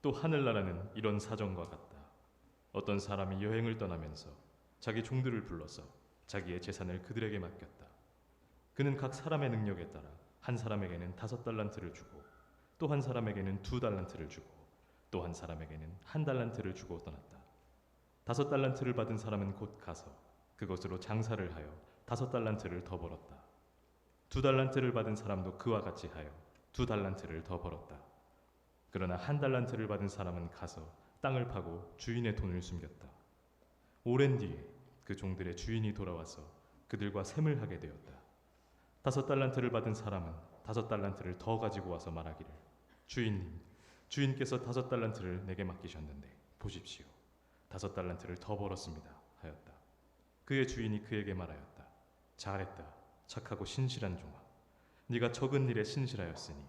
또 하늘나라는 이런 사정과 같다. 어떤 사람이 여행을 떠나면서 자기 종들을 불러서 자기의 재산을 그들에게 맡겼다. 그는 각 사람의 능력에 따라 한 사람에게는 5달란트를 주고 또 한 사람에게는 2달란트를 주고 또 한 사람에게는 1달란트를 주고 떠났다. 5달란트를 받은 사람은 곧 가서 그것으로 장사를 하여 5달란트를 더 벌었다. 2달란트를 받은 사람도 그와 같이 하여 2달란트를 더 벌었다. 그러나 1달란트를 받은 사람은 가서 땅을 파고 주인의 돈을 숨겼다. 오랜 뒤에 그 종들의 주인이 돌아와서 그들과 셈을 하게 되었다. 5달란트를 받은 사람은 5달란트를 더 가지고 와서 말하기를, 주인님, 주인께서 5달란트를 내게 맡기셨는데 보십시오, 5달란트를 더 벌었습니다 하였다. 그의 주인이 그에게 말하였다. 잘했다, 착하고 신실한 종아. 네가 적은 일에 신실하였으니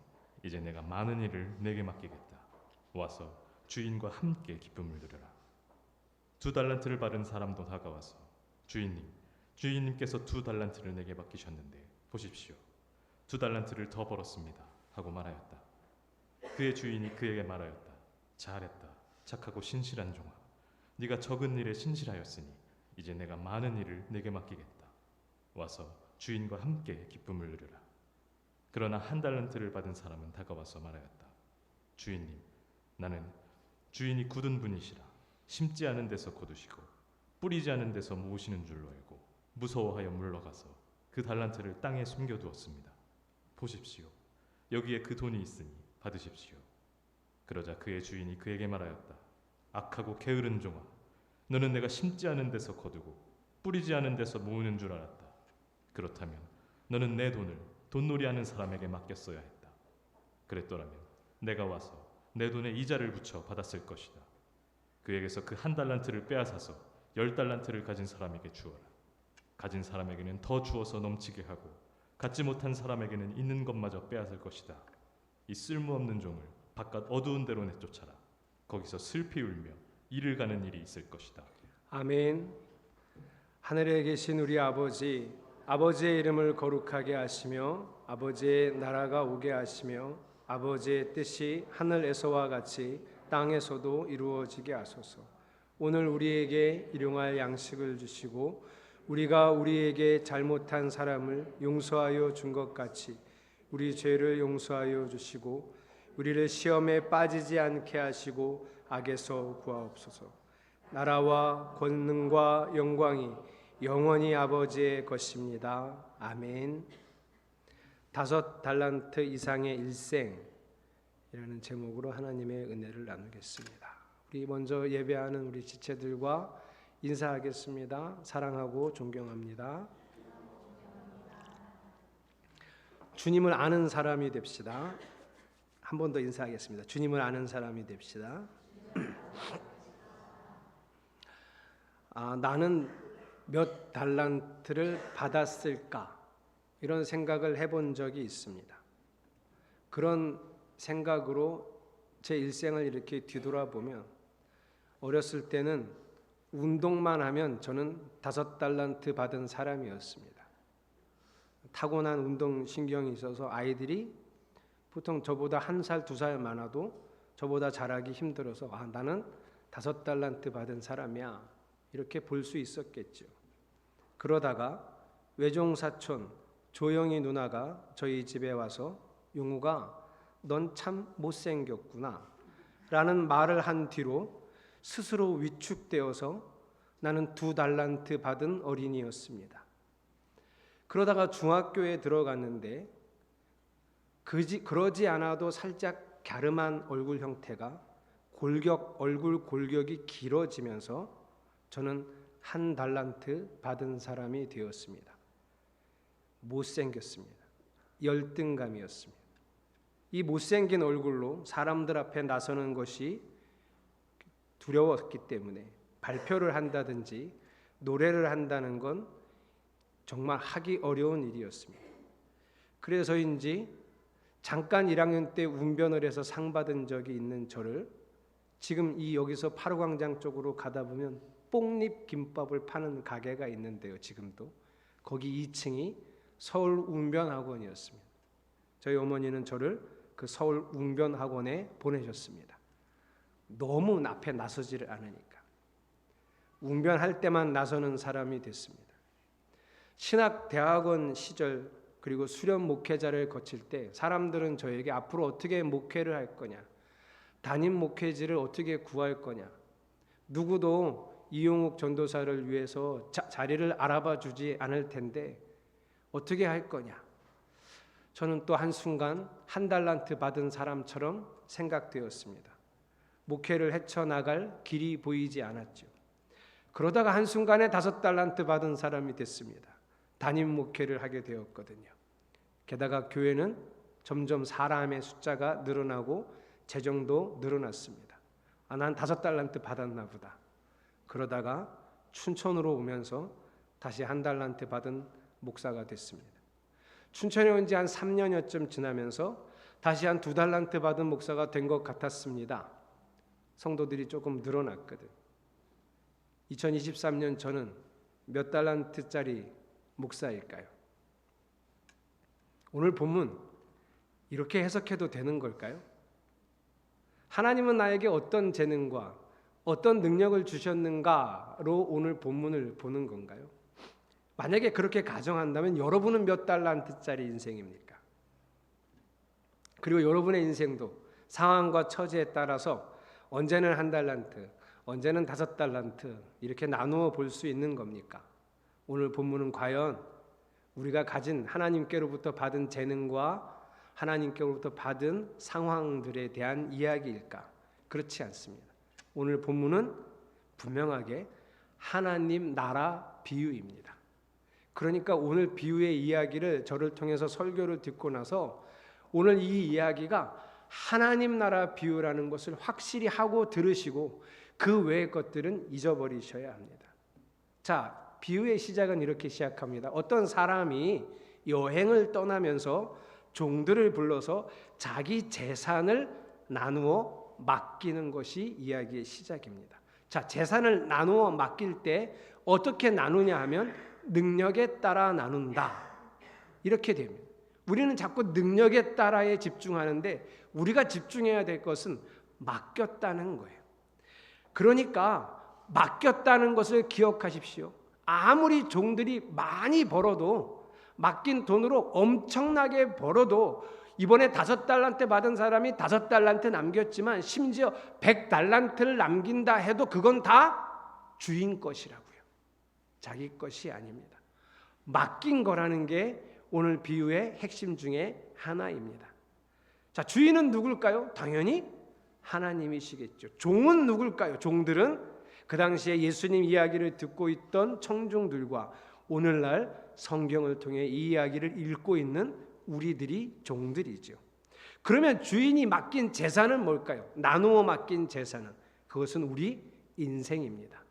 이제 내가 많은 일을 내게 맡기겠다. 와서 주인과 함께 기쁨을 누려라. 2달란트를 받은 사람도 다가와서, 주인님, 주인님께서 2달란트를 내게 맡기셨는데 보십시오, 2달란트를 더 벌었습니다 하고 말하였다. 그의 주인이 그에게 말하였다. 잘했다, 착하고 신실한 종아. 네가 적은 일에 신실하였으니 이제 내가 많은 일을 내게 맡기겠다. 와서 주인과 함께 기쁨을 누려라. 그러나 1달란트를 받은 사람은 다가와서 말하였다. 주인님, 나는 주인이 굳은 분이시라 심지 않은 데서 거두시고 뿌리지 않은 데서 모으시는 줄로 알고 무서워하여 물러가서 그 달란트를 땅에 숨겨두었습니다. 보십시오, 여기에 그 돈이 있으니 받으십시오. 그러자 그의 주인이 그에게 말하였다. 악하고 게으른 종아, 너는 내가 심지 않은 데서 거두고 뿌리지 않은 데서 모으는 줄 알았다. 그렇다면 너는 내 돈을 돈놀이하는 사람에게 맡겼어야 했다. 그랬더라면 내가 와서 내 돈에 이자를 붙여 받았을 것이다. 그에게서 그 1달란트를 빼앗아서 10달란트를 가진 사람에게 주어라. 가진 사람에게는 더 주어서 넘치게 하고 갖지 못한 사람에게는 있는 것마저 빼앗을 것이다. 이 쓸모없는 종을 바깥 어두운 데로 내쫓아라. 거기서 슬피 울며 이를 가는 일이 있을 것이다. 아멘. 하늘에 계신 우리 아버지, 아버지의 이름을 거룩하게 하시며 아버지의 나라가 오게 하시며 아버지의 뜻이 하늘에서와 같이 땅에서도 이루어지게 하소서. 오늘 우리에게 일용할 양식을 주시고 우리가 우리에게 잘못한 사람을 용서하여 준 것 같이 우리 죄를 용서하여 주시고 우리를 시험에 빠지지 않게 하시고 악에서 구하옵소서. 나라와 권능과 영광이 영원히 아버지의 것입니다. 아멘. 5달란트 이상의 일생이라는 제목으로 하나님의 은혜를 나누겠습니다. 우리 먼저 예배하는 우리 지체들과 인사하겠습니다. 사랑하고 존경합니다. 주님을 아는 사람이 됩시다. 한 번 더 인사하겠습니다. 주님을 아는 사람이 됩시다. 나는 몇 달란트를 받았을까? 이런 생각을 해본 적이 있습니다. 그런 생각으로 제 일생을 이렇게 뒤돌아보면 어렸을 때는 운동만 하면 저는 5달란트 받은 사람이었습니다. 타고난 운동신경이 있어서 아이들이 보통 저보다 1살, 2살 많아도 저보다 잘하기 힘들어서 나는 5달란트 받은 사람이야 이렇게 볼 수 있었겠죠. 그러다가 외종사촌 조영이 누나가 저희 집에 와서 용우가 넌 참 못생겼구나 라는 말을 한 뒤로 스스로 위축되어서 나는 2달란트 받은 어린이였습니다. 그러다가 중학교에 들어갔는데 그러지 않아도 살짝 갸름한 얼굴 형태가 얼굴 골격이 길어지면서 저는 1달란트 받은 사람이 되었습니다. 못생겼습니다. 열등감이었습니다. 이 못생긴 얼굴로 사람들 앞에 나서는 것이 두려웠기 때문에 발표를 한다든지 노래를 한다는 건 정말 하기 어려운 일이었습니다. 그래서인지 잠깐 1학년 때 운변을 해서 상 받은 적이 있는 저를 지금 여기서 파루광장 쪽으로 가다 보면 뽕잎 김밥을 파는 가게가 있는데요. 지금도 거기 2층이 서울 운변학원이었습니다. 저희 어머니는 저를 그 서울 운변학원에 보내셨습니다. 너무 앞에 나서지를 않으니까 웅변할 때만 나서는 사람이 됐습니다. 신학 대학원 시절 그리고 수련 목회자를 거칠 때 사람들은 저에게 앞으로 어떻게 목회를 할 거냐, 담임 목회지를 어떻게 구할 거냐, 누구도 이용욱 전도사를 위해서 자리를 알아봐 주지 않을 텐데 어떻게 할 거냐. 저는 또 한순간 한 달란트 받은 사람처럼 생각되었습니다. 목회를 헤쳐나갈 길이 보이지 않았죠. 그러다가 한순간에 5달란트 받은 사람이 됐습니다. 담임 목회를 하게 되었거든요. 게다가 교회는 점점 사람의 숫자가 늘어나고 재정도 늘어났습니다. 난 5달란트 받았나 보다. 그러다가 춘천으로 오면서 다시 1달란트 받은 목사가 됐습니다. 춘천에 온 지 한 3년여쯤 지나면서 다시 한 2달란트 받은 목사가 된 것 같았습니다. 성도들이 조금 늘어났거든. 2023년 저는 몇 달란트짜리 목사일까요? 오늘 본문 이렇게 해석해도 되는 걸까요? 하나님은 나에게 어떤 재능과 어떤 능력을 주셨는가로 오늘 본문을 보는 건가요? 만약에 그렇게 가정한다면 여러분은 몇 달란트짜리 인생입니까? 그리고 여러분의 인생도 상황과 처지에 따라서 언제는 1달란트, 언제는 5달란트 이렇게 나누어 볼 수 있는 겁니까? 오늘 본문은 과연 우리가 가진 하나님께로부터 받은 재능과 하나님께로부터 받은 상황들에 대한 이야기일까? 그렇지 않습니다. 오늘 본문은 분명하게 하나님 나라 비유입니다. 그러니까 오늘 비유의 이야기를 저를 통해서 설교를 듣고 나서 오늘 이 이야기가 하나님 나라 비유라는 것을 확실히 하고 들으시고 그 외의 것들은 잊어버리셔야 합니다. 자, 비유의 시작은 이렇게 시작합니다. 어떤 사람이 여행을 떠나면서 종들을 불러서 자기 재산을 나누어 맡기는 것이 이야기의 시작입니다. 자, 재산을 나누어 맡길 때 어떻게 나누냐 하면 능력에 따라 나눈다. 이렇게 됩니다. 우리는 자꾸 능력에 따라에 집중하는데 우리가 집중해야 될 것은 맡겼다는 거예요. 그러니까 맡겼다는 것을 기억하십시오. 아무리 종들이 많이 벌어도 맡긴 돈으로 엄청나게 벌어도 이번에 5달란트 받은 사람이 5달란트 남겼지만 심지어 100달란트를 남긴다 해도 그건 다 주인 것이라고요. 자기 것이 아닙니다. 맡긴 거라는 게 오늘 비유의 핵심 중에 하나입니다. 자, 주인은 누굴까요? 당연히 하나님이시겠죠. 종은 누굴까요? 종들은 그 당시에 예수님 이야기를 듣고 있던 청중들과 오늘날 성경을 통해 이 이야기를 읽고 있는 우리들이 종들이죠. 그러면 주인이 맡긴 재산은 뭘까요? 나누어 맡긴 재산은 그것은 우리 인생입니다.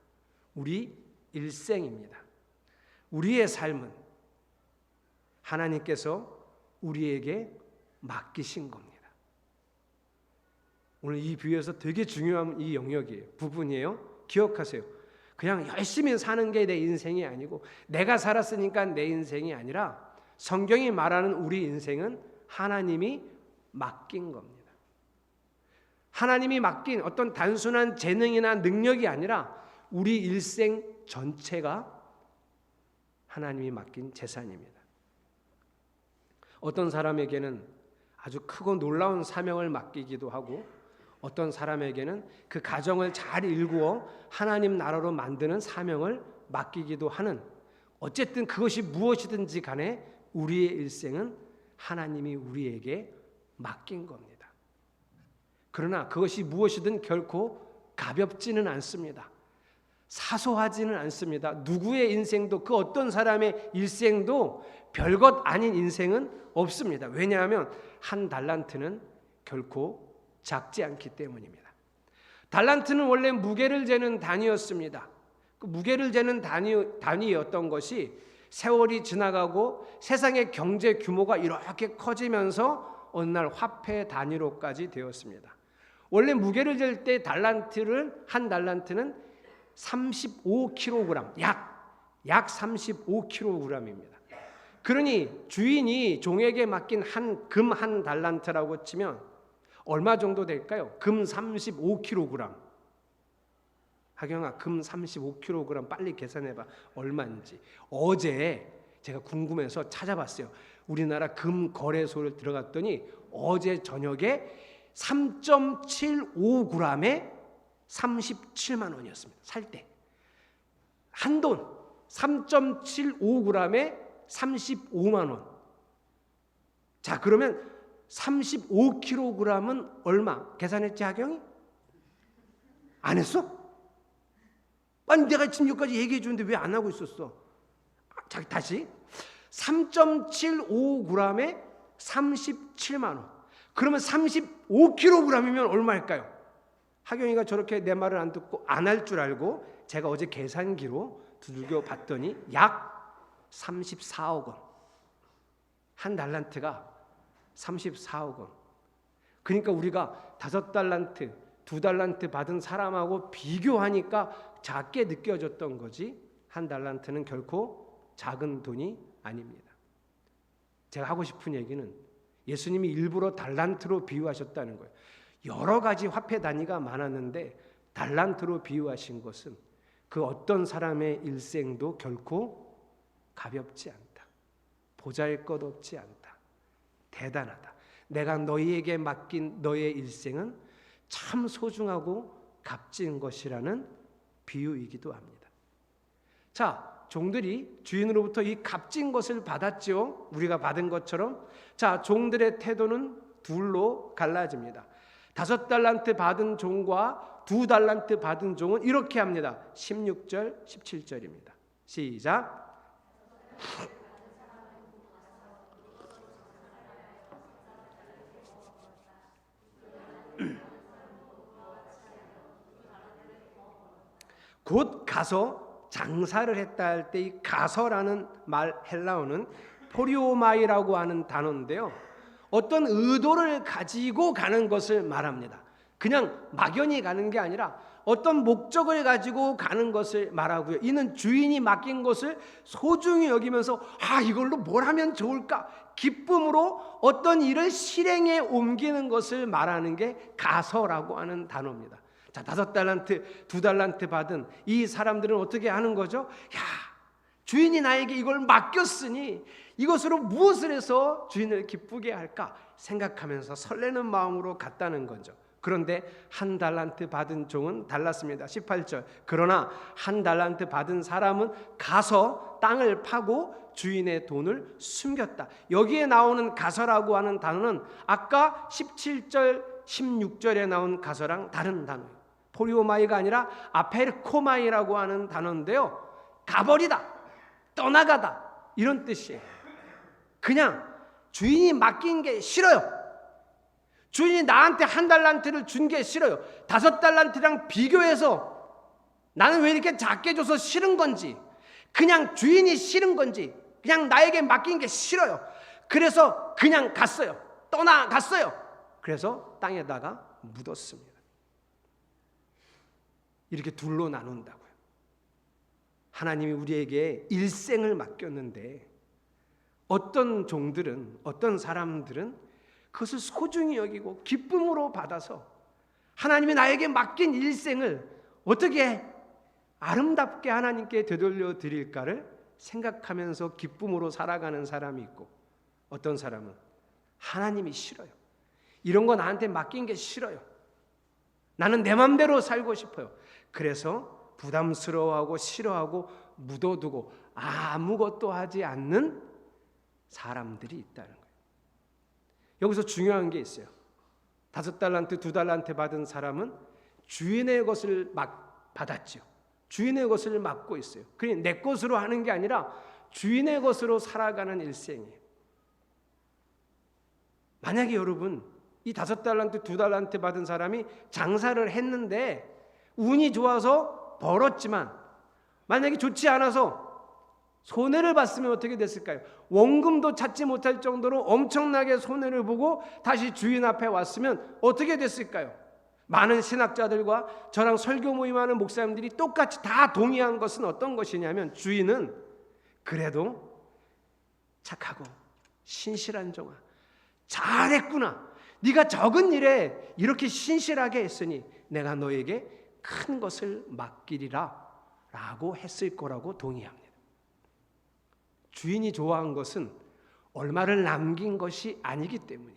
우리 일생입니다. 우리의 삶은 하나님께서 우리에게 맡기신 겁니다. 오늘 이 비유에서 되게 중요한 이 영역이에요. 부분이에요. 기억하세요. 그냥 열심히 사는 게 내 인생이 아니고 내가 살았으니까 내 인생이 아니라 성경이 말하는 우리 인생은 하나님이 맡긴 겁니다. 하나님이 맡긴 어떤 단순한 재능이나 능력이 아니라 우리 일생 전체가 하나님이 맡긴 재산입니다. 어떤 사람에게는 아주 크고 놀라운 사명을 맡기기도 하고 어떤 사람에게는 그 가정을 잘 일구어 하나님 나라로 만드는 사명을 맡기기도 하는 어쨌든 그것이 무엇이든지 간에 우리의 일생은 하나님이 우리에게 맡긴 겁니다. 그러나 그것이 무엇이든 결코 가볍지는 않습니다. 사소하지는 않습니다. 누구의 인생도 그 어떤 사람의 일생도 별것 아닌 인생은 없습니다. 왜냐하면 1달란트는 결코 작지 않기 때문입니다. 달란트는 원래 무게를 재는 단위였습니다. 그 무게를 재는 단위였던 것이 세월이 지나가고 세상의 경제 규모가 이렇게 커지면서 어느 날 화폐 단위로까지 되었습니다. 원래 무게를 잴 때 한 달란트는 35kg, 약 35kg입니다. 그러니 주인이 종에게 맡긴 금 한 달란트라고 치면 얼마 정도 될까요? 금 35kg. 하경아, 금 35kg 빨리 계산해봐. 얼마인지. 어제 제가 궁금해서 찾아봤어요. 우리나라 금 거래소를 들어갔더니 어제 저녁에 3.75g에 37만 원이었습니다. 살 때. 한돈 3.75g에 35만 원. 자, 그러면 35kg은 얼마? 계산했지, 하경이? 안 했어? 아니, 내가 지금 여기까지 얘기해 주는데 왜 안 하고 있었어? 자, 다시. 3.75g에 37만 원. 그러면 35kg이면 얼마일까요? 하경이가 저렇게 내 말을 안 듣고 안 할 줄 알고 제가 어제 계산기로 두들겨 봤더니 약 34억 원. 한 달란트가 34억 원. 그러니까 우리가 5달란트, 2달란트 받은 사람하고 비교하니까 작게 느껴졌던 거지, 한 달란트는 결코 작은 돈이 아닙니다. 제가 하고 싶은 얘기는 예수님이 일부러 달란트로 비유하셨다는 거예요. 여러 가지 화폐 단위가 많았는데 달란트로 비유하신 것은 그 어떤 사람의 일생도 결코 가볍지 않다. 보잘것없지 않다. 대단하다. 내가 너희에게 맡긴 너의 일생은 참 소중하고 값진 것이라는 비유이기도 합니다. 자, 종들이 주인으로부터 이 값진 것을 받았죠. 우리가 받은 것처럼. 자, 종들의 태도는 둘로 갈라집니다. 5달란트 받은 종과 2달란트 받은 종은 이렇게 합니다. 16절, 17절입니다. 시작. 곧 가서 장사를 했다 할 때 이 가서라는 말 헬라어는 포리오마이라고 하는 단어인데요. 어떤 의도를 가지고 가는 것을 말합니다. 그냥 막연히 가는 게 아니라 어떤 목적을 가지고 가는 것을 말하고요. 이는 주인이 맡긴 것을 소중히 여기면서 이걸로 뭘 하면 좋을까? 기쁨으로 어떤 일을 실행에 옮기는 것을 말하는 게 가서라고 하는 단어입니다. 자, 5달란트, 2달란트 받은 이 사람들은 어떻게 하는 거죠? 주인이 나에게 이걸 맡겼으니 이것으로 무엇을 해서 주인을 기쁘게 할까 생각하면서 설레는 마음으로 갔다는 거죠. 그런데 1달란트 받은 종은 달랐습니다. 18절. 그러나 1달란트 받은 사람은 가서 땅을 파고 주인의 돈을 숨겼다. 여기에 나오는 가서라고 하는 단어는 아까 17절, 16절에 나온 가서랑 다른 단어예요. 포리오마이가 아니라 아페르코마이라고 하는 단어인데요. 가버리다, 떠나가다 이런 뜻이에요. 그냥 주인이 맡긴 게 싫어요. 주인이 나한테 1달란트를 준 게 싫어요. 5달란트랑 비교해서 나는 왜 이렇게 작게 줘서 싫은 건지, 그냥 주인이 싫은 건지, 그냥 나에게 맡긴 게 싫어요. 그래서 그냥 갔어요. 떠나갔어요. 그래서 땅에다가 묻었습니다. 이렇게 둘로 나눈다고요. 하나님이 우리에게 일생을 맡겼는데 어떤 종들은, 어떤 사람들은 그것을 소중히 여기고 기쁨으로 받아서 하나님이 나에게 맡긴 일생을 어떻게 아름답게 하나님께 되돌려 드릴까를 생각하면서 기쁨으로 살아가는 사람이 있고, 어떤 사람은 하나님이 싫어요. 이런 거 나한테 맡긴 게 싫어요. 나는 내 맘대로 살고 싶어요. 그래서 부담스러워하고 싫어하고 묻어두고 아무것도 하지 않는 사람들이 있다는 거예요. 여기서 중요한 게 있어요. 5달란트, 2달란트 받은 사람은 주인의 것을 받았죠. 주인의 것을 맡고 있어요. 그러니 내 것으로 하는 게 아니라 주인의 것으로 살아가는 일생이에요. 만약에 여러분 이 5달란트, 2달란트 받은 사람이 장사를 했는데 운이 좋아서 벌었지만 만약에 좋지 않아서 손해를 봤으면 어떻게 됐을까요? 원금도 찾지 못할 정도로 엄청나게 손해를 보고 다시 주인 앞에 왔으면 어떻게 됐을까요? 많은 신학자들과 저랑 설교 모임하는 목사님들이 똑같이 다 동의한 것은 어떤 것이냐면, 주인은 그래도 착하고 신실한 종아, 잘했구나, 네가 적은 일에 이렇게 신실하게 했으니 내가 너에게 큰 것을 맡기리라 라고 했을 거라고 동의합니다. 주인이 좋아한 것은 얼마를 남긴 것이 아니기 때문에,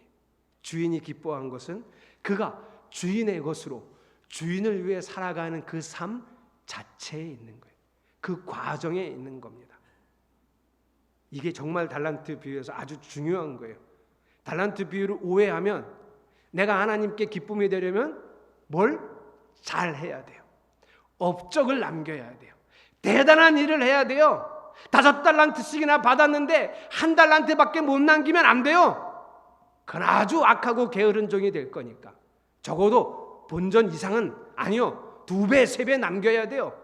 주인이 기뻐한 것은 그가 주인의 것으로 주인을 위해 살아가는 그 삶 자체에 있는 거예요. 그 과정에 있는 겁니다. 이게 정말 달란트 비유에서 아주 중요한 거예요. 달란트 비유를 오해하면 내가 하나님께 기쁨이 되려면 뭘 잘해야 돼요. 업적을 남겨야 돼요. 대단한 일을 해야 돼요. 5달란트씩이나 받았는데 1달란트밖에 못 남기면 안 돼요. 그건 아주 악하고 게으른 종이 될 거니까. 적어도 본전 이상은 아니요, 2배, 3배 남겨야 돼요.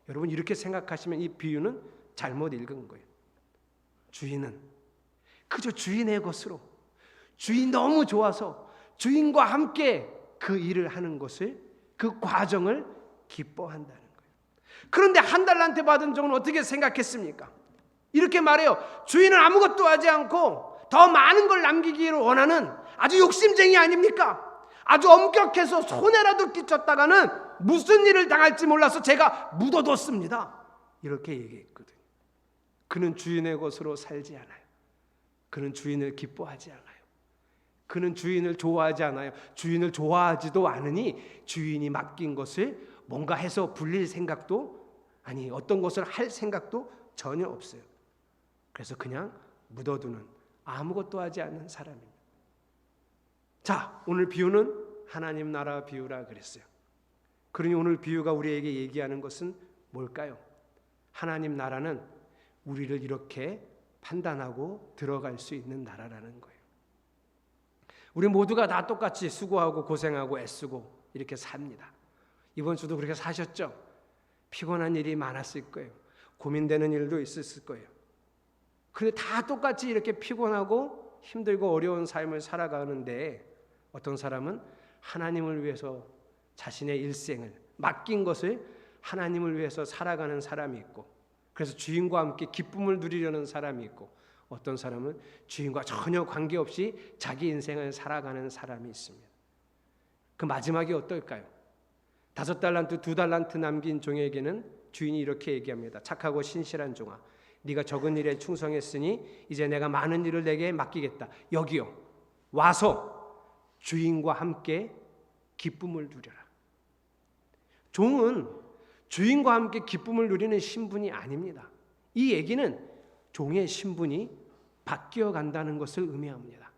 여러분, 이렇게 생각하시면 이 비유는 잘못 읽은 거예요. 주인은 그저 주인의 것으로, 주인 너무 좋아서 주인과 함께 그 일을 하는 것을, 그 과정을 기뻐한다는 거예요. 그런데 1달란트 받은 종은 어떻게 생각했습니까? 이렇게 말해요. 주인은 아무것도 하지 않고 더 많은 걸 남기기를 원하는 아주 욕심쟁이 아닙니까? 아주 엄격해서 손해라도 끼쳤다가는 무슨 일을 당할지 몰라서 제가 묻어뒀습니다. 이렇게 얘기했거든요. 그는 주인의 것으로 살지 않아요. 그는 주인을 기뻐하지 않아요. 그는 주인을 좋아하지 않아요. 주인을 좋아하지도 않으니 주인이 맡긴 것을 뭔가 해서 불릴 생각도, 아니 어떤 것을 할 생각도 전혀 없어요. 그래서 그냥 묻어두는, 아무것도 하지 않는 사람입니다. 자, 오늘 비유는 하나님 나라 비유라 그랬어요. 그러니 오늘 비유가 우리에게 얘기하는 것은 뭘까요? 하나님 나라는 우리를 이렇게 판단하고 들어갈 수 있는 나라라는 거예요. 우리 모두가 다 똑같이 수고하고 고생하고 애쓰고 이렇게 삽니다. 이번 주도 그렇게 사셨죠? 피곤한 일이 많았을 거예요. 고민되는 일도 있었을 거예요. 그런데 다 똑같이 이렇게 피곤하고 힘들고 어려운 삶을 살아가는데, 어떤 사람은 하나님을 위해서 자신의 일생을 맡긴 것을 하나님을 위해서 살아가는 사람이 있고, 그래서 주인과 함께 기쁨을 누리려는 사람이 있고, 어떤 사람은 주인과 전혀 관계없이 자기 인생을 살아가는 사람이 있습니다. 그 마지막이 어떨까요? 5달란트, 2달란트 남긴 종에게는 주인이 이렇게 얘기합니다. 착하고 신실한 종아, 네가 적은 일에 충성했으니 이제 내가 많은 일을 내게 맡기겠다. 여기요, 와서 주인과 함께 기쁨을 누려라. 종은 주인과 함께 기쁨을 누리는 신분이 아닙니다. 이 얘기는 종의 신분이 바뀌어 간다는 것을 의미합니다.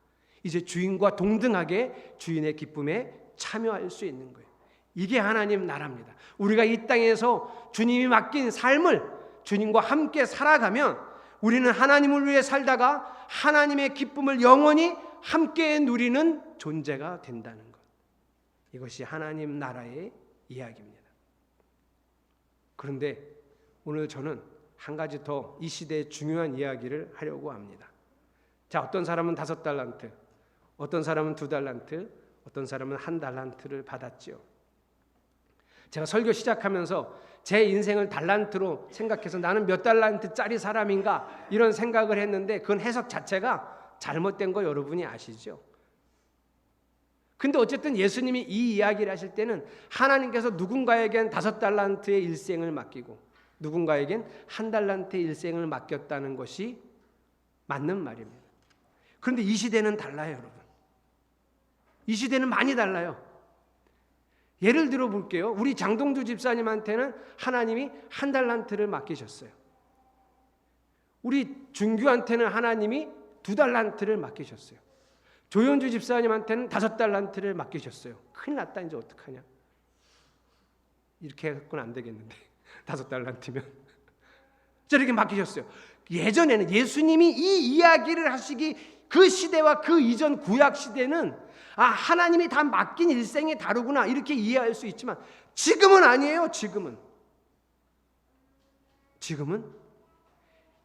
이제 주인과 동등하게 주인의 기쁨에 참여할 수 있는 거예요. 이게 하나님 나라입니다. 우리가 이 땅에서 주님이 맡긴 삶을 주님과 함께 살아가면 우리는 하나님을 위해 살다가 하나님의 기쁨을 영원히 함께 누리는 존재가 된다는 것. 이것이 하나님 나라의 이야기입니다. 그런데 오늘 저는 한 가지 더 이 시대의 중요한 이야기를 하려고 합니다. 자, 어떤 사람은 5달란트, 어떤 사람은 2달란트, 어떤 사람은 1달란트를 받았지요. 제가 설교 시작하면서 제 인생을 달란트로 생각해서 나는 몇 달란트짜리 사람인가 이런 생각을 했는데, 그건 해석 자체가 잘못된 거 여러분이 아시죠? 근데 어쨌든 예수님이 이 이야기를 하실 때는 하나님께서 누군가에겐 5달란트의 일생을 맡기고 누군가에겐 1달란트의 일생을 맡겼다는 것이 맞는 말입니다. 그런데 이 시대는 달라요, 여러분. 이 시대는 많이 달라요. 예를 들어 볼게요. 우리 장동주 집사님한테는 하나님이 1달란트를 맡기셨어요. 우리 준규한테는 하나님이 2달란트를 맡기셨어요. 조현주 집사님한테는 5달란트를 맡기셨어요. 큰일 났다, 이제 어떡하냐. 이렇게 해서는 안 되겠는데 5달란트면 저렇게 맡기셨어요. 예전에는 예수님이 이 이야기를 하시기 그 시대와 그 이전 구약 시대는 하나님이 다 맡긴 일생이 다르구나 이렇게 이해할 수 있지만, 지금은 아니에요. 지금은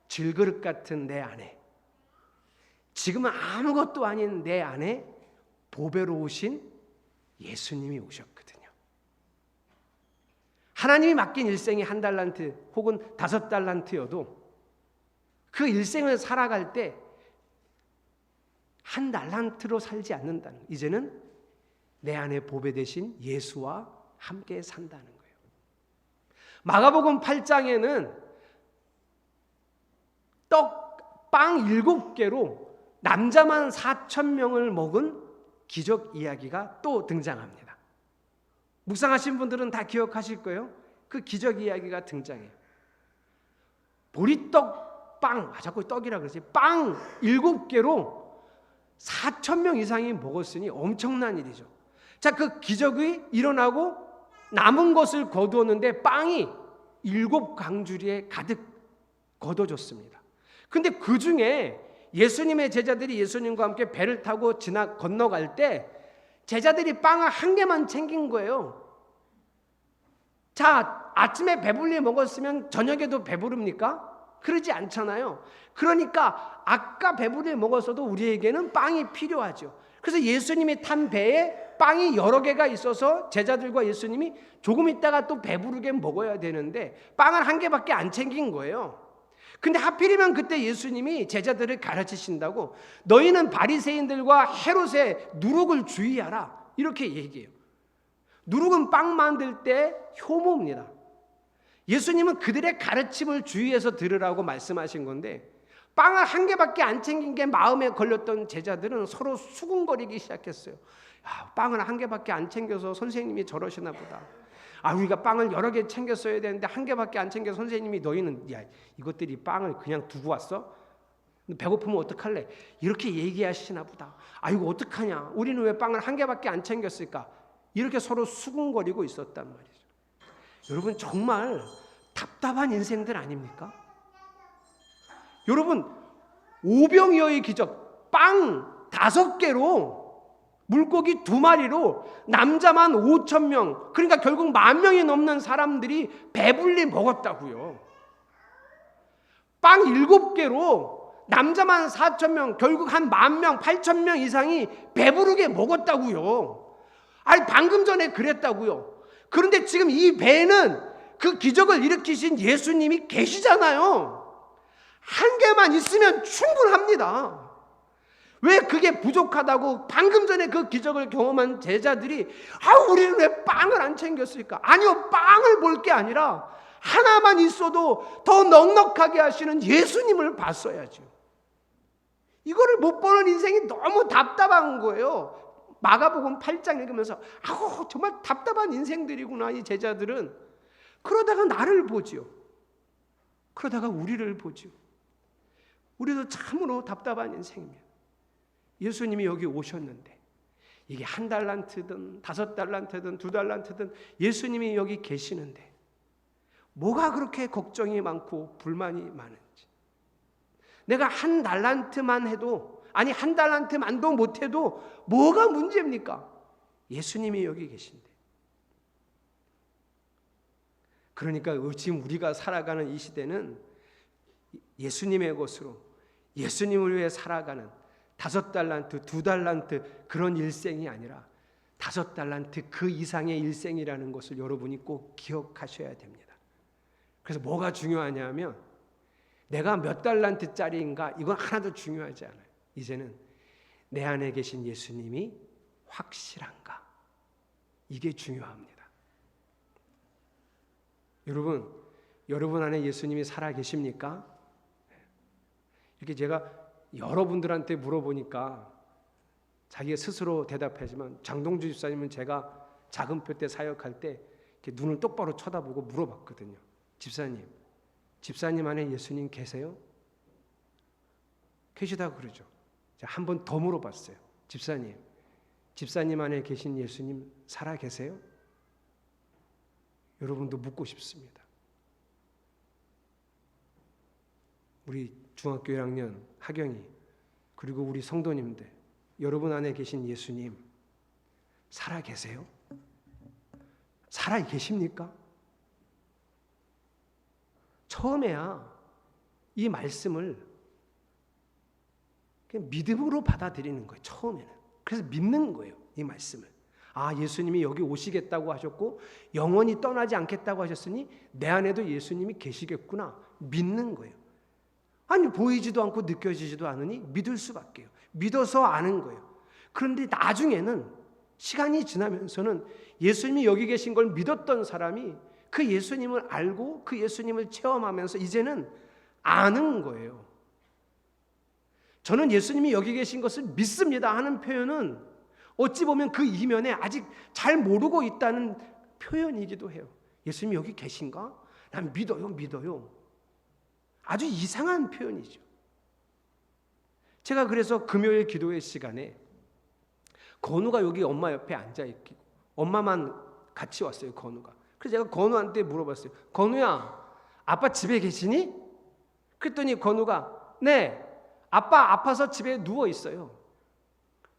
질그릇 같은 내 안에, 지금은 아무것도 아닌 내 안에 보배로우신 예수님이 오셨거든요. 하나님이 맡긴 일생이 1달란트 혹은 5달란트여도 그 일생을 살아갈 때 한 달란트로 살지 않는다는, 이제는 내 안에 보배 되신 예수와 함께 산다는 거예요. 마가복음 8장에는 빵 7개로 남자만 4,000명을 먹은 기적 이야기가 또 등장합니다. 묵상하신 분들은 다 기억하실 거예요. 그 기적 이야기가 등장해요. 보리떡 빵, 자꾸 떡이라 그러지, 빵 7개로 4,000명 이상이 먹었으니 엄청난 일이죠. 자, 그 기적이 일어나고 남은 것을 거두었는데 빵이 7강주리에 가득 걷어졌습니다. 근데 그 중에 예수님의 제자들이 예수님과 함께 배를 타고 건너갈 때 제자들이 빵을 1개만 챙긴 거예요. 자, 아침에 배불리 먹었으면 저녁에도 배부릅니까? 그러지 않잖아요. 그러니까 아까 배불리 먹었어도 우리에게는 빵이 필요하죠. 그래서 예수님이 탄 배에 빵이 여러 개가 있어서 제자들과 예수님이 조금 있다가 또 배부르게 먹어야 되는데 빵을 1개밖에 안 챙긴 거예요. 근데 하필이면 그때 예수님이 제자들을 가르치신다고 너희는 바리새인들과 헤롯의 누룩을 주의하라 이렇게 얘기해요. 누룩은 빵 만들 때 효모입니다. 예수님은 그들의 가르침을 주의해서 들으라고 말씀하신 건데 빵을 1개밖에 안 챙긴 게 마음에 걸렸던 제자들은 서로 수군거리기 시작했어요. 야, 빵을 1개밖에 안 챙겨서 선생님이 저러시나 보다. 우리가 빵을 여러 개 챙겼어야 되는데 1개밖에 안 챙겨서 선생님이 너희는 야, 이것들이 빵을 그냥 두고 왔어? 배고프면 어떡할래? 이렇게 얘기하시나 보다. 이거 어떡하냐? 우리는 왜 빵을 1개밖에 안 챙겼을까? 이렇게 서로 수군거리고 있었단 말이죠. 여러분 정말 답답한 인생들 아닙니까? 여러분 오병이어의 기적, 빵 5개로 물고기 2마리로 남자만 5,000명, 그러니까 결국 10,000명이 넘는 사람들이 배불리 먹었다고요. 빵 7개로 남자만 4,000명, 결국 한 10,000명, 8,000명 이상이 배부르게 먹었다고요. 방금 전에 그랬다고요. 그런데 지금 이 배에는 그 기적을 일으키신 예수님이 계시잖아요. 1개만 있으면 충분합니다. 왜 그게 부족하다고 방금 전에 그 기적을 경험한 제자들이 우리는 왜 빵을 안 챙겼을까? 아니요, 빵을 볼 게 아니라 하나만 있어도 더 넉넉하게 하시는 예수님을 봤어야죠. 이거를 못 보는 인생이 너무 답답한 거예요. 마가복음 8장 읽으면서 정말 답답한 인생들이구나 이 제자들은. 그러다가 나를 보지요. 그러다가 우리를 보지요. 우리도 참으로 답답한 인생입니다. 예수님이 여기 오셨는데 이게 1달란트든 5달란트든 2달란트든 예수님이 여기 계시는데 뭐가 그렇게 걱정이 많고 불만이 많은지. 내가 1달란트만 해도, 1달란트만도 못해도 뭐가 문제입니까? 예수님이 여기 계신데. 그러니까 지금 우리가 살아가는 이 시대는 예수님의 것으로 예수님을 위해 살아가는 5달란트, 2달란트 그런 일생이 아니라 5달란트 그 이상의 일생이라는 것을 여러분이 꼭 기억하셔야 됩니다. 그래서 뭐가 중요하냐면 내가 몇 달란트짜리인가 이건 하나도 중요하지 않아요. 이제는 내 안에 계신 예수님이 확실한가, 이게 중요합니다. 여러분 안에 예수님이 살아 계십니까? 이렇게 제가 여러분들한테 물어보니까 자기가 스스로 대답하지만 장동주 집사님은 제가 작은표 때 사역할 때 이렇게 눈을 똑바로 쳐다보고 물어봤거든요. 집사님 안에 예수님 계세요? 계시다고 그러죠. 제가 한 번 더 물어봤어요. 집사님 안에 계신 예수님 살아 계세요? 여러분도 묻고 싶습니다. 우리 중학교 1학년 하경이, 그리고 우리 성도님들, 여러분 안에 계신 예수님 살아 계세요? 살아 계십니까? 처음에야 이 말씀을 그냥 믿음으로 받아들이는 거예요. 처음에는. 그래서 믿는 거예요. 이 말씀을. 예수님이 여기 오시겠다고 하셨고 영원히 떠나지 않겠다고 하셨으니 내 안에도 예수님이 계시겠구나. 믿는 거예요. 보이지도 않고 느껴지지도 않으니 믿을 수밖에요. 믿어서 아는 거예요. 그런데 나중에는 시간이 지나면서는 예수님이 여기 계신 걸 믿었던 사람이 그 예수님을 알고 그 예수님을 체험하면서 이제는 아는 거예요. 저는 예수님이 여기 계신 것을 믿습니다 하는 표현은 어찌 보면 그 이면에 아직 잘 모르고 있다는 표현이기도 해요. 예수님이 여기 계신가? 난 믿어요. 아주 이상한 표현이죠. 제가 그래서 금요일 기도회 시간에 건우가 여기 엄마 옆에 앉아있고 엄마만 같이 왔어요. 건우가. 그래서 제가 건우한테 물어봤어요. 건우야, 아빠 집에 계시니? 그랬더니 건우가 네, 아빠 아파서 집에 누워있어요.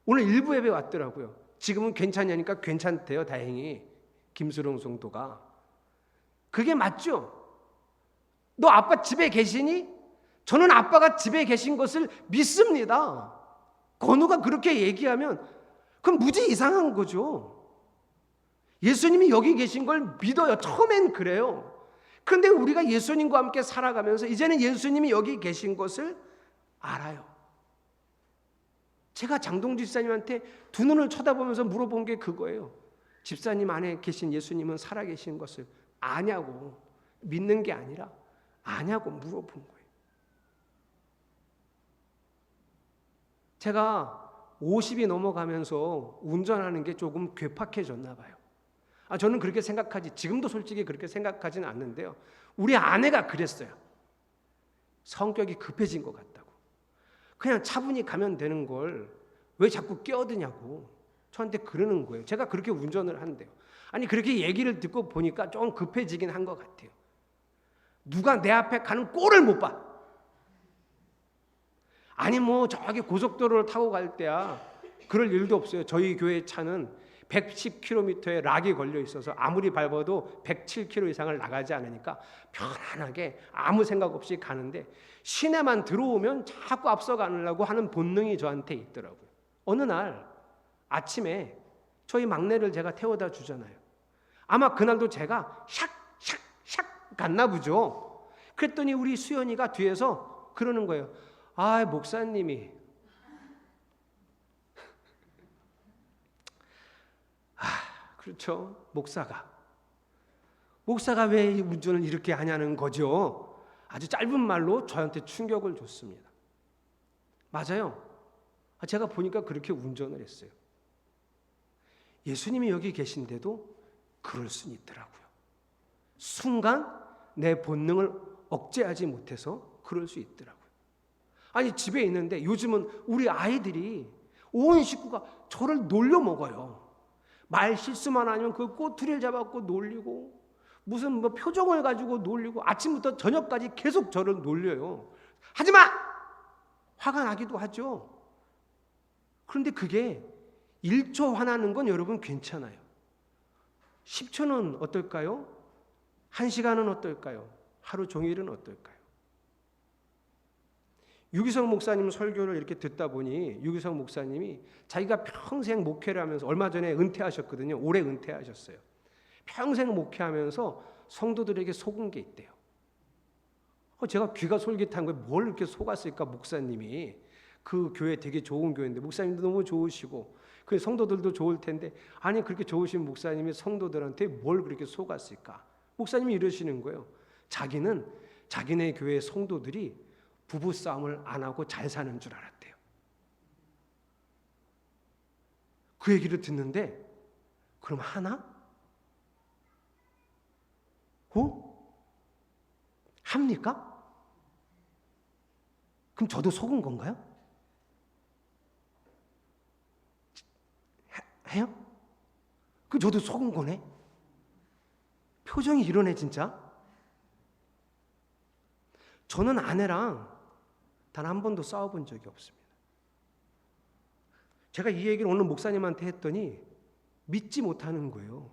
오늘 일부 예배 왔더라고요. 지금은 괜찮냐니까 괜찮대요. 다행히 김수롱 성도가. 그게 맞죠? 너 아빠 집에 계시니? 저는 아빠가 집에 계신 것을 믿습니다. 건우가 그렇게 얘기하면 그건 무지 이상한 거죠. 예수님이 여기 계신 걸 믿어요. 처음엔 그래요. 그런데 우리가 예수님과 함께 살아가면서 이제는 예수님이 여기 계신 것을 알아요. 제가 장동주 집사님한테 두 눈을 쳐다보면서 물어본 게 그거예요. 집사님 안에 계신 예수님은 살아계신 것을 아냐고, 믿는 게 아니라 아냐고 물어본 거예요. 제가 50이 넘어가면서 운전하는 게 조금 괴팍해졌나 봐요. 저는 그렇게 생각하지, 지금도 솔직히 그렇게 생각하지는 않는데요. 우리 아내가 그랬어요. 성격이 급해진 것 같다고. 그냥 차분히 가면 되는 걸 왜 자꾸 끼어드냐고 저한테 그러는 거예요. 제가 그렇게 운전을 한대요. 아니 그렇게 얘기를 듣고 보니까 좀 급해지긴 한 것 같아요. 누가 내 앞에 가는 꼴을 못 봐. 아니 뭐 저기 고속도로를 타고 갈 때야 그럴 일도 없어요. 저희 교회 차는 110km의 락이 걸려 있어서 아무리 밟아도 107km 이상을 나가지 않으니까 편안하게 아무 생각 없이 가는데 시내만 들어오면 자꾸 앞서가려고 하는 본능이 저한테 있더라고요. 어느 날 아침에 저희 막내를 제가 태워다 주잖아요. 아마 그날도 제가 샥 갔나 보죠. 그랬더니 우리 수연이가 뒤에서 그러는 거예요. 아, 목사님이 그렇죠. 목사가 왜 운전을 이렇게 하냐는 거죠. 아주 짧은 말로 저한테 충격을 줬습니다. 맞아요. 제가 보니까 그렇게 운전을 했어요. 예수님이 여기 계신데도 그럴 수는 있더라고요. 순간 내 본능을 억제하지 못해서 그럴 수 있더라고요. 아니 집에 있는데 요즘은 우리 아이들이 온 식구가 저를 놀려 먹어요. 말 실수만 하면 그 꼬투리를 잡아갖고 놀리고 무슨 뭐 표정을 가지고 놀리고 아침부터 저녁까지 계속 저를 놀려요. 하지마! 화가 나기도 하죠. 그런데 그게 1초 화나는 건 여러분 괜찮아요. 10초는 어떨까요? 1시간은 어떨까요? 하루 종일은 어떨까요? 유기성 목사님 설교를 이렇게 듣다 보니 유기성 목사님이 자기가 평생 목회를 하면서 얼마 전에 은퇴하셨거든요. 올해 은퇴하셨어요. 평생 목회하면서 성도들에게 속은 게 있대요. 제가 귀가 솔깃한 거예요. 뭘 이렇게 속았을까 목사님이. 그 교회 되게 좋은 교회인데 목사님도 너무 좋으시고 그 성도들도 좋을 텐데 아니 그렇게 좋으신 목사님이 성도들한테 뭘 그렇게 속았을까. 목사님이 이러시는 거예요. 자기는 자기네 교회 성도들이 부부싸움을 안 하고 잘 사는 줄 알았대요. 그 얘기를 듣는데 그럼 하나? 합니까? 그럼 저도 속은 건가요? 해요? 그럼 저도 속은 거네? 표정이 이러네 진짜. 저는 아내랑 단 한 번도 싸워본 적이 없습니다. 제가 이 얘기를 오늘 목사님한테 했더니 믿지 못하는 거예요.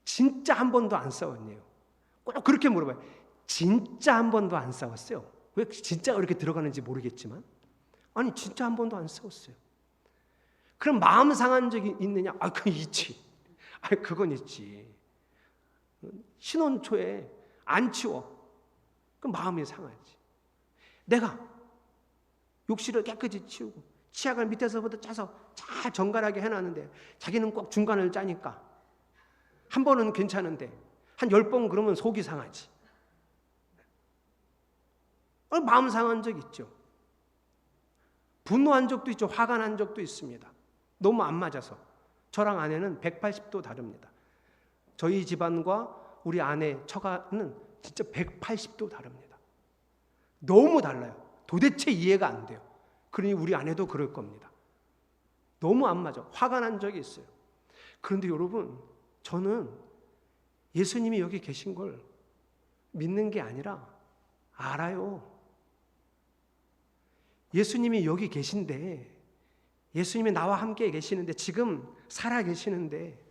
진짜 한 번도 안 싸웠네요. 꼭 그렇게 물어봐요. 진짜 한 번도 안 싸웠어요. 왜 진짜가 이렇게 들어가는지 모르겠지만 아니 진짜 한 번도 안 싸웠어요. 그럼 마음 상한 적이 있느냐? 그건 있지. 그건 있지. 신혼 초에 안 치워. 그럼 마음이 상하지. 내가 욕실을 깨끗이 치우고 치약을 밑에서부터 짜서 잘 정갈하게 해놨는데 자기는 꼭 중간을 짜니까 한 번은 괜찮은데 한 10번 그러면 속이 상하지. 마음 상한 적 있죠. 분노한 적도 있죠. 화가 난 적도 있습니다. 너무 안 맞아서. 저랑 아내는 180도 다릅니다. 저희 집안과 우리 아내 처가는 진짜 180도 다릅니다. 너무 달라요. 도대체 이해가 안 돼요. 그러니 우리 아내도 그럴 겁니다. 너무 안 맞아. 화가 난 적이 있어요. 그런데 여러분, 저는 예수님이 여기 계신 걸 믿는 게 아니라 알아요. 예수님이 여기 계신데, 예수님이 나와 함께 계시는데, 지금 살아 계시는데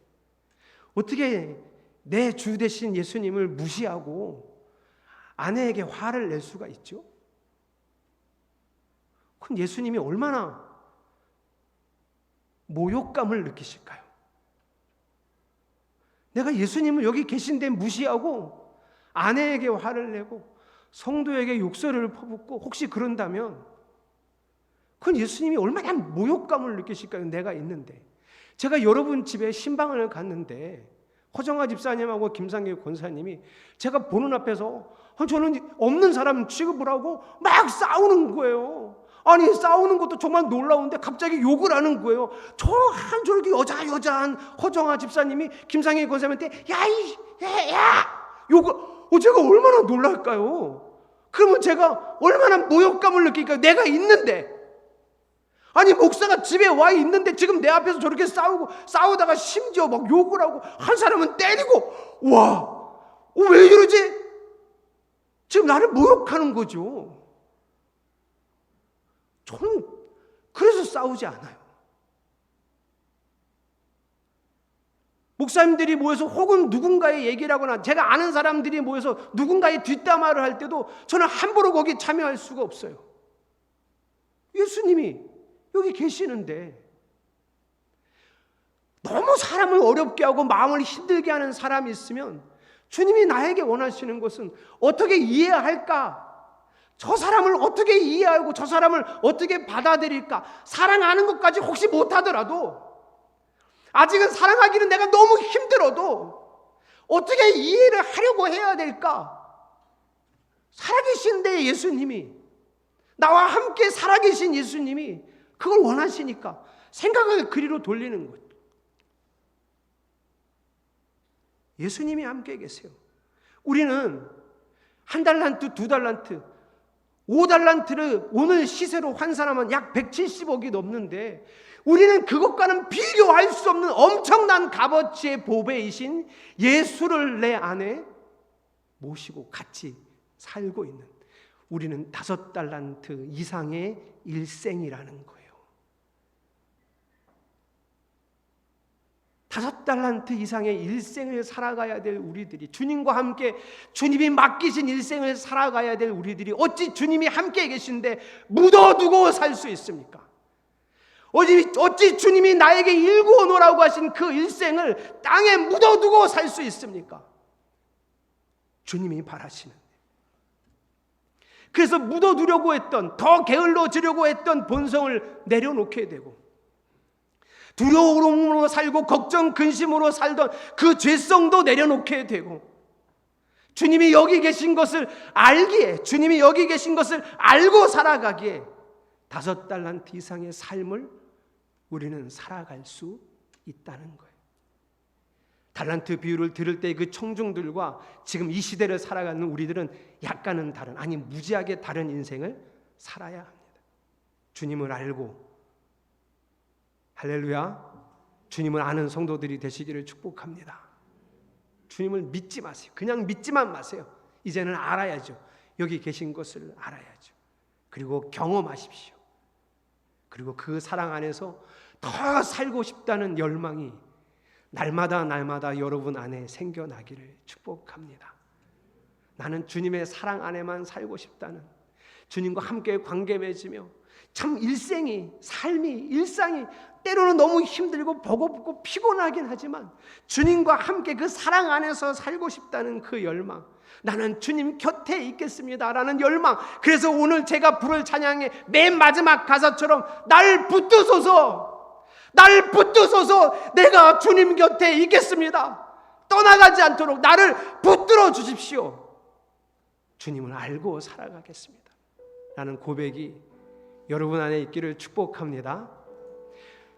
어떻게 내 주 되신 예수님을 무시하고 아내에게 화를 낼 수가 있죠? 그럼 예수님이 얼마나 모욕감을 느끼실까요? 내가 예수님을 여기 계신데 무시하고 아내에게 화를 내고 성도에게 욕설을 퍼붓고 혹시 그런다면 그건 예수님이 얼마나 모욕감을 느끼실까요? 내가 있는데. 제가 여러분 집에 신방을 갔는데 허정아 집사님하고 김상길 권사님이 제가 보는 앞에서 저는 없는 사람 취급을 하고 막 싸우는 거예요. 아니 싸우는 것도 정말 놀라운데 갑자기 욕을 하는 거예요. 저렇게 여자한 허정아 집사님이 김상길 권사님한테 야 욕을 제가 얼마나 놀랄까요? 그러면 제가 얼마나 모욕감을 느낄까요? 내가 있는데. 아니 목사가 집에 와 있는데 지금 내 앞에서 저렇게 싸우다가 심지어 막 욕을 하고 한 사람은 때리고 왜 이러지? 지금 나를 모욕하는 거죠. 저는 그래서 싸우지 않아요. 목사님들이 모여서 혹은 누군가의 얘기를 하거나 제가 아는 사람들이 모여서 누군가의 뒷담화를 할 때도 저는 함부로 거기 참여할 수가 없어요. 예수님이 여기 계시는데 너무 사람을 어렵게 하고 마음을 힘들게 하는 사람이 있으면 주님이 나에게 원하시는 것은 어떻게 이해해야 할까? 저 사람을 어떻게 이해하고 저 사람을 어떻게 받아들일까? 사랑하는 것까지 혹시 못하더라도 아직은 사랑하기는 내가 너무 힘들어도 어떻게 이해를 하려고 해야 될까? 살아계신데 예수님이 나와 함께 살아계신 예수님이 그걸 원하시니까 생각을 그리로 돌리는 거예요. 예수님이 함께 계세요. 우리는 1달란트, 2달란트, 5달란트를 오늘 시세로 환산하면 약 170억이 넘는데 우리는 그것과는 비교할 수 없는 엄청난 값어치의 보배이신 예수를 내 안에 모시고 같이 살고 있는 우리는 5달란트 이상의 일생이라는 거예요. 5달란트 이상의 일생을 살아가야 될 우리들이 주님과 함께 주님이 맡기신 일생을 살아가야 될 우리들이 어찌 주님이 함께 계신데 묻어두고 살 수 있습니까? 어찌 주님이 나에게 일구어 놓으라고 하신 그 일생을 땅에 묻어두고 살 수 있습니까? 주님이 바라시는. 그래서 묻어두려고 했던 더 게을러지려고 했던 본성을 내려놓게 되고 두려움으로 살고 걱정 근심으로 살던 그 죄성도 내려놓게 되고 주님이 여기 계신 것을 알기에 주님이 여기 계신 것을 알고 살아가기에 5달란트 이상의 삶을 우리는 살아갈 수 있다는 거예요. 달란트 비유를 들을 때 그 청중들과 지금 이 시대를 살아가는 우리들은 약간은 다른, 아니 무지하게 다른 인생을 살아야 합니다. 주님을 알고, 할렐루야, 주님을 아는 성도들이 되시기를 축복합니다. 주님을 믿지 마세요. 그냥 믿지만 마세요. 이제는 알아야죠. 여기 계신 것을 알아야죠. 그리고 경험하십시오. 그리고 그 사랑 안에서 더 살고 싶다는 열망이 날마다 여러분 안에 생겨나기를 축복합니다. 나는 주님의 사랑 안에만 살고 싶다는, 주님과 함께 관계 맺으며 참 일상이 때로는 너무 힘들고 버겁고 피곤하긴 하지만 주님과 함께 그 사랑 안에서 살고 싶다는 그 열망, 나는 주님 곁에 있겠습니다라는 열망. 그래서 오늘 제가 부를 찬양의 맨 마지막 가사처럼 날 붙드소서, 날 붙드소서, 내가 주님 곁에 있겠습니다. 떠나가지 않도록 나를 붙들어 주십시오. 주님을 알고 살아가겠습니다 라는 고백이 여러분 안에 있기를 축복합니다.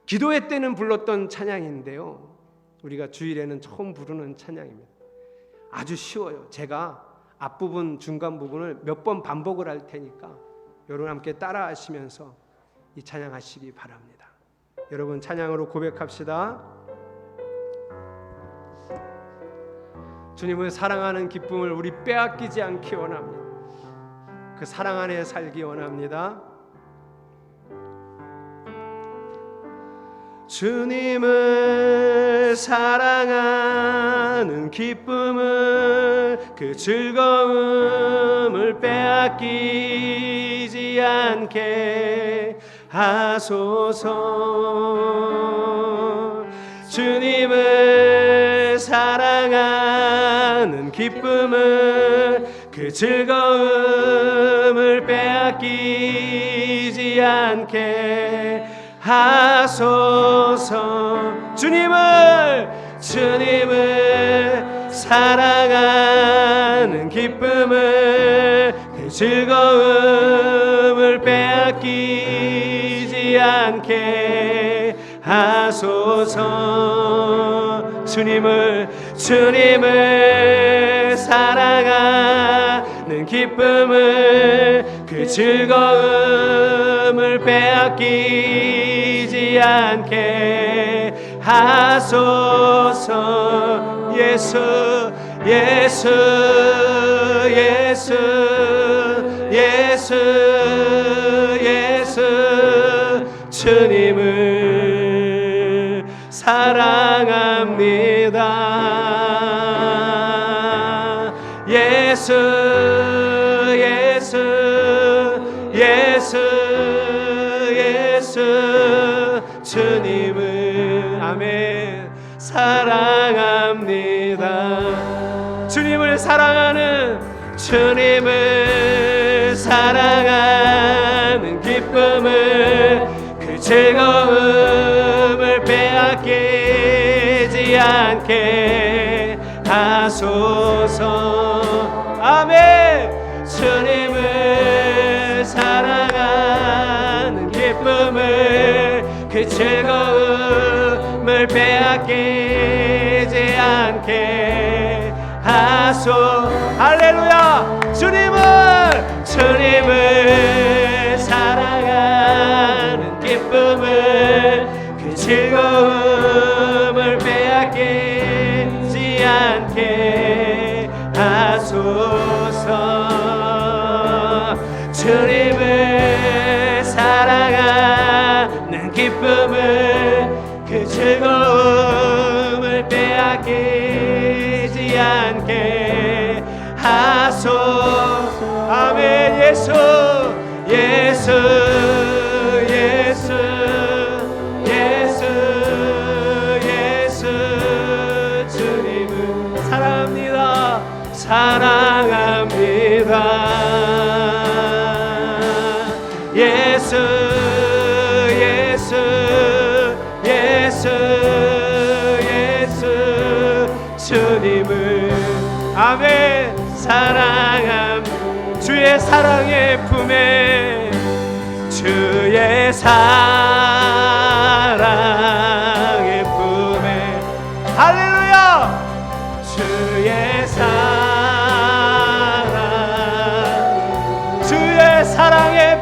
기도회 때는 불렀던 찬양인데요, 우리가 주일에는 처음 부르는 찬양입니다. 아주 쉬워요. 제가 앞부분 중간 부분을 몇 번 반복을 할 테니까 여러분 함께 따라 하시면서 이 찬양하시기 바랍니다. 여러분 찬양으로 고백합시다. 주님을 사랑하는 기쁨을 우리 빼앗기지 않기 원합니다. 그 사랑 안에 살기 원합니다. 주님을 사랑하는 기쁨을, 그 즐거움을 빼앗기지 않게 하소서. 주님을 사랑하는 기쁨을, 그 즐거움을 빼앗기지 않게 하소서. 주님을 사랑하는 기쁨을, 그 즐거움을 빼앗기지 않게 하소서. 주님을 사랑하는 기쁨을, 그 즐거움을 빼앗기지 않게 하소서. 예수 예수 예수 예수 예수. 주님을 사랑합니다. 예수 예수 예수 예수. 주님을 아멘 사랑합니다. 주님을 사랑하는 기쁨을, 그 즐거움을 빼앗기지 않게 하소서. 아멘. 주님을 사랑하는 기쁨을, 그 즐거움을 빼앗기지 않게 하소. 할렐루야. 주님을 사랑하는 기쁨을, 그 즐거움을 빼앗기지 않게 하소서. 주님을 사랑하는 기쁨을, 그 즐거움을 빼앗기지 않게 하소서. 아멘. 예수 예수 예수 예수 예수. 주님을 사랑합니다. 예수 예수 예수 예수. 주님을 아멘 사랑합니다. 주의 사랑의 품에, 주의 사랑의 품에. 할렐루야. 주의 사랑의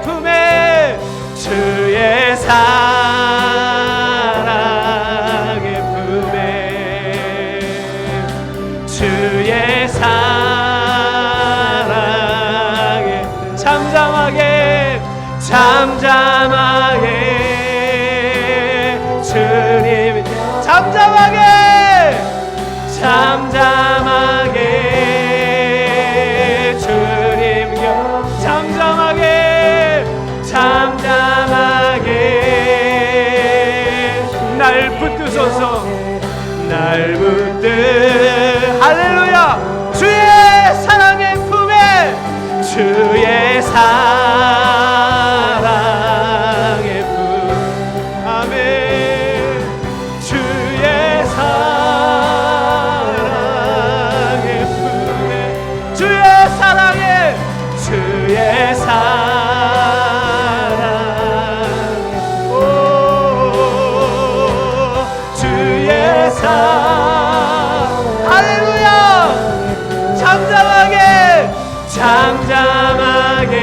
품에, 주의 사랑의 품에, 주의 사랑의 잠잠하게 주님 잠잠하게 주님 곁 잠잠하게 주옵소서. 날 붙들 할렐루야 주의 사랑의 품에 주의 사랑의 품 아멘 주의 사랑의 품에 주의 사랑의 오 주의 할렐루야 잠잠하게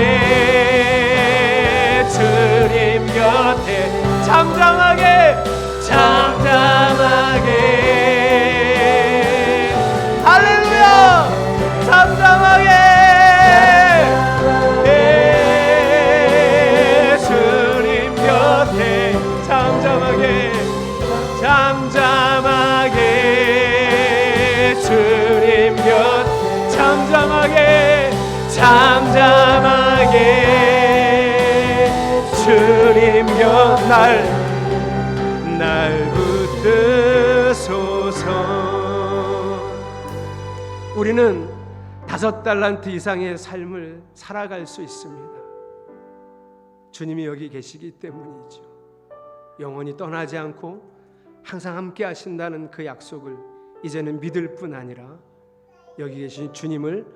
주님 곁에 잠잠하게 할렐루야 잠잠하게 주님 곁에 잠잠하게 주님 곁 잠잠하게 주님 곁 날 붙드소서. 우리는 5달란트 이상의 삶을 살아갈 수 있습니다. 주님이 여기 계시기 때문이죠. 영원히 떠나지 않고 항상 함께 하신다는 그 약속을 이제는 믿을 뿐 아니라 여기 계신 주님을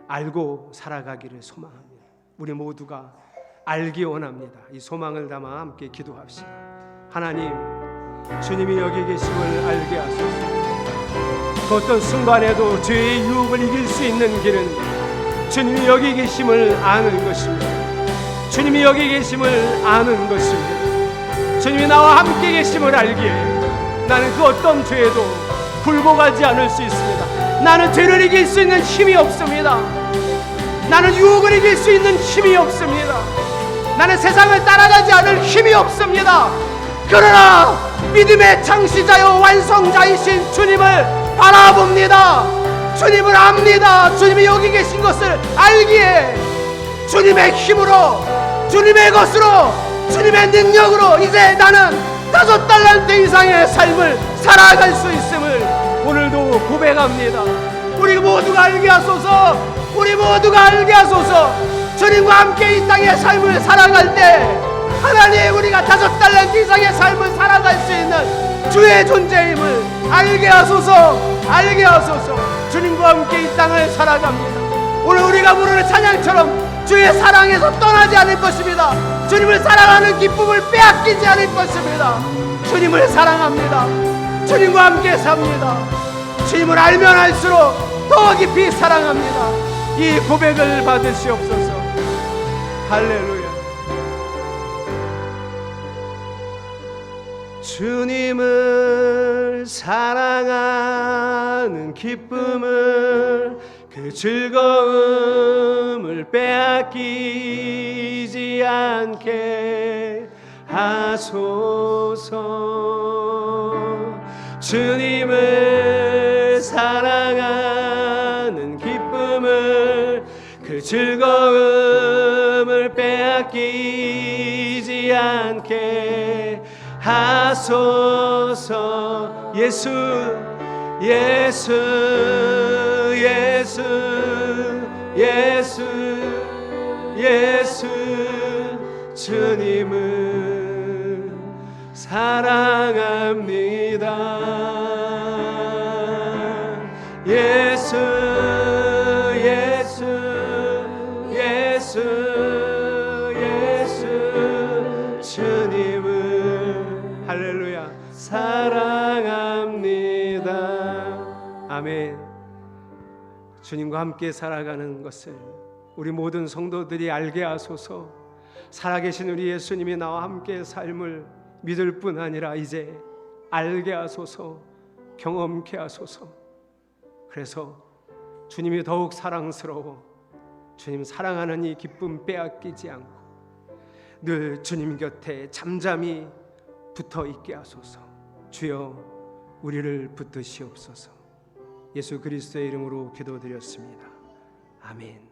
알고 살아가기를 소망합니다. 우리 모두가 알기 원합니다. 이 소망을 담아 함께 기도합시다. 하나님, 주님이 여기 계심을 알게 하소서. 그 어떤 순간에도 죄의 유혹을 이길 수 있는 길은 주님이 여기 계심을 아는 것입니다. 주님이 여기 계심을 아는 것입니다. 주님이 나와 함께 계심을 알기에 나는 그 어떤 죄에도 굴복하지 않을 수 있습니다. 나는 죄를 이길 수 있는 힘이 없습니다. 나는 유혹을 이길 수 있는 힘이 없습니다. 나는 세상을 따라가지 않을 힘이 없습니다. 그러나 믿음의 창시자요 완성자이신 주님을 바라봅니다. 주님을 압니다. 주님이 여기 계신 것을 알기에 주님의 힘으로, 주님의 것으로, 주님의 능력으로 이제 나는 5달란트 이상의 삶을 살아갈 수 있음을 오늘도 고백합니다. 우리 모두가 알게 하소서. 우리 모두가 알게 하소서. 주님과 함께 이 땅의 삶을 살아갈 때 하나님, 우리가 5달란트 이상의 삶을 살아갈 수 있는 주의 존재임을 알게 하소서. 알게 하소서. 주님과 함께 이 땅을 살아갑니다. 오늘 우리가 부르는 찬양처럼 주의 사랑에서 떠나지 않을 것입니다. 주님을 사랑하는 기쁨을 빼앗기지 않을 것입니다. 주님을 사랑합니다. 주님과 함께 삽니다. 주님을 알면 알수록 더 깊이 사랑합니다. 이 고백을 받으시옵소서. 할렐루야. 주님을 사랑하는 기쁨을, 그 즐거움을 빼앗기지 않게 하소서. 주님을 사랑하는 기쁨을, 그 즐거움을 빼앗기지 않게 하소서. 예수, 예수, 예수, 예수, 예수. 주님을 사랑합니다. 예수, 예수, 예수, 예수. 주님을 할렐루야 사랑합니다. 아멘. 주님과 함께 살아가는 것을 우리 모든 성도들이 알게 하소서. 살아계신 우리 예수님이 나와 함께 삶을 믿을 뿐 아니라 이제 알게 하소서. 경험케 하소서. 그래서 주님이 더욱 사랑스러워 주님 사랑하는 이 기쁨 빼앗기지 않고 늘 주님 곁에 잠잠히 붙어 있게 하소서. 주여, 우리를 붙드시옵소서. 예수 그리스도의 이름으로 기도드렸습니다. 아멘.